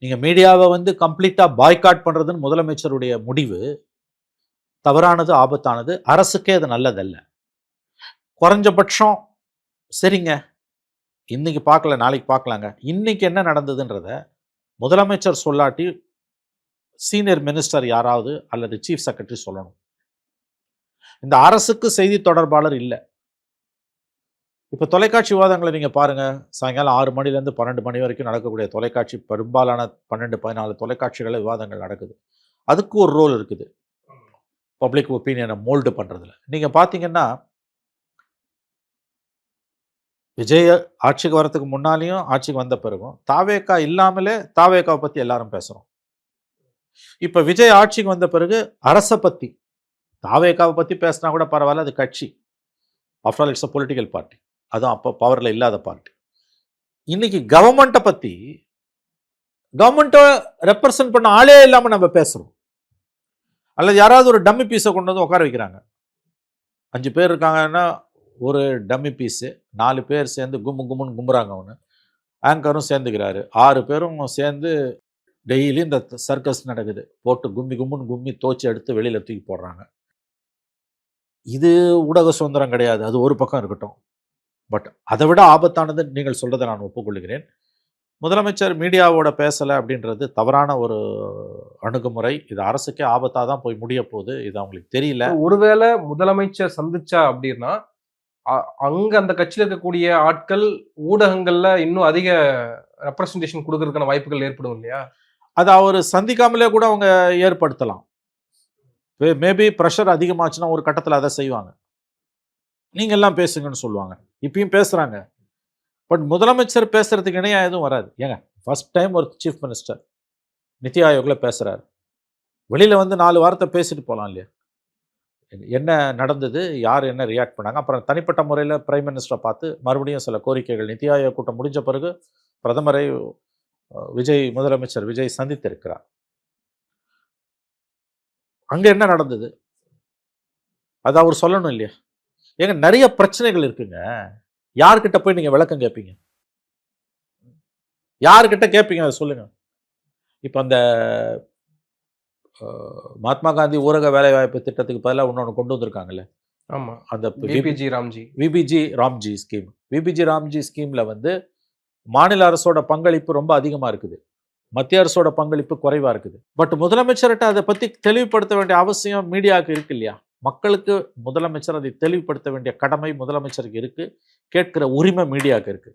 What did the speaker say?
நீங்க மீடியாவை வந்து கம்ப்ளீட்டா பாய்காட் பண்றதுன்னு முதலமைச்சருடைய முடிவு தவறானது, ஆபத்தானது. அரசுக்கே அது நல்லதல்ல. குறைஞ்சபட்சம் சரிங்க, இன்னைக்கு பார்க்கல, நாளைக்கு பார்க்கலாங்க. இன்னைக்கு என்ன நடந்ததுன்றத முதலமைச்சர் சொல்லாட்டி சீனியர் மினிஸ்டர் யாராவது அல்லது சீஃப் செக்ரட்டரி சொல்லணும். இந்த அரசுக்கு செய்தி தொடர்பாளர் இல்லை. இப்போ தொலைக்காட்சி விவாதங்களை நீங்க பாருங்க. சாயங்காலம் 6 மணிலேருந்து 12 மணி வரைக்கும் நடக்கக்கூடிய தொலைக்காட்சி, பெரும்பாலான 12, 14 தொலைக்காட்சிகளில் விவாதங்கள் நடக்குது. அதுக்கு ஒரு ரோல் இருக்குது, பப்ளிக் ஒப்பீனியனை மோல்டு பண்றதுல. நீங்க பார்த்தீங்கன்னா, விஜய் ஆட்சிக்கு வரதுக்கு முன்னாலேயும் ஆட்சிக்கு வந்த பிறகும் தாவேகா இல்லாமலே தாவேகாவை பற்றி எல்லாரும் பேசுகிறோம். இப்போ விஜய் ஆட்சிக்கு வந்த பிறகு அரசை பற்றி, தாவேகாவை பற்றி பேசினா கூட பரவாயில்ல, அது கட்சி. After all it's a political party. அதுவும் அப்போ பவரில் இல்லாத பார்ட்டி. இன்னைக்கு கவர்மெண்ட்டை பற்றி, கவர்மெண்ட்டை ரெப்ரசன்ட் பண்ண ஆளே இல்லாமல் நம்ம பேசுகிறோம். அல்லது யாராவது ஒரு டம்மி பீஸை கொண்டு வந்து உட்கார வைக்கிறாங்க. 5 பேர் இருக்காங்கன்னா ஒரு டம்மி பீஸு, 4 பேர் சேர்ந்து கும்முன்னு கும்புறாங்க. அவனு ஆங்கரும் சேர்ந்துக்கிறாரு. 6 பேரும் சேர்ந்து டெய்லி இந்த சர்க்கஸ் நடக்குது. போட்டு கும்முன்னு கும்மி தோச்சி எடுத்து வெளியில் தூக்கி போடுறாங்க. இது ஊடக சுதந்திரம் கிடையாது. அது ஒரு பக்கம் இருக்கட்டும். பட் அதை விட ஆபத்தானது நீங்கள் சொல்றதை நான் ஒப்புக்கொள்கிறேன். முதலமைச்சர் மீடியாவோட பேசலை அப்படின்றது தவறான ஒரு அணுகுமுறை. இது அரசுக்கே ஆபத்தாக தான் போய் முடிய போகுது. இது அவங்களுக்கு தெரியல. ஒருவேளை முதலமைச்சர் சந்திச்சா அப்படின்னா அங்க அந்த கட்சியில் இருக்கக்கூடிய ஆட்கள் ஊடகங்கள்ல இன்னும் அதிக ரெப்ரசன்டேஷன் கொடுக்கறதுக்கான வாய்ப்புகள் ஏற்படும் இல்லையா? அது அவர் சந்திக்காமலே கூட அவங்க ஏற்படுத்தலாம். மேபி ப்ரெஷர் அதிகமாச்சுன்னா ஒரு கட்டத்தில் அதை செய்வாங்க. நீங்க எல்லாம் பேசுங்கன்னு சொல்லுவாங்க. இப்பயும் பேசுறாங்க. பட் முதலமைச்சர் பேசுறதுக்கு இணையா எதுவும் வராது. ஏங்க, ஃபர்ஸ்ட் டைம் ஒரு சீஃப் மினிஸ்டர் நித்தி ஆயோக்ல பேசுறாரு. வெளியில வந்து 4 வார்த்தை பேசிட்டு போகலாம் இல்லையா? என்ன நடந்தது, யார் என்ன ரியாக்ட் பண்ணாங்க, அப்புறம் தனிப்பட்ட முறையில் பிரைம் மினிஸ்டரை பார்த்து மறுபடியும் சில கோரிக்கைகள். நித்தி ஆயோக் கூட்டம் முடிஞ்ச பிறகு பிரதமரை முதலமைச்சர் விஜய் சந்தித்திருக்கிறார். அங்க என்ன நடந்தது அது அவர் சொல்லணும் இல்லையா? ஏங்க, நிறைய பிரச்சனைகள் இருக்குங்க. யார்கிட்ட போய் நீங்க விளக்கம் கேட்பீங்க? யார்கிட்ட கேட்பீங்க அதை சொல்லுங்க. இப்போ அந்த மகாத்மா காந்தி ஊரக வேலைவாய்ப்பு திட்டத்துக்கு பதிலாக இன்னொன்று கொண்டு வந்திருக்காங்கல்ல. ஆமா, அந்த VBG RAM G scheme. VBG RAM G ஸ்கீம்ல வந்து மாநில அரசோட பங்களிப்பு ரொம்ப அதிகமா இருக்குது, மத்திய அரசோட பங்களிப்பு குறைவா இருக்குது. பட் முதலமைச்சர்கிட்ட அதை பத்தி தெளிவுபடுத்த வேண்டிய அவசியம் மீடியாவுக்கு இருக்கு இல்லையா? மக்களுக்கு முதலமைச்சர் அதை தெளிவுபடுத்த வேண்டிய கடமை முதலமைச்சருக்கு இருக்கு. கேட்கிற உரிமை மீடியாவுக்கு இருக்கு.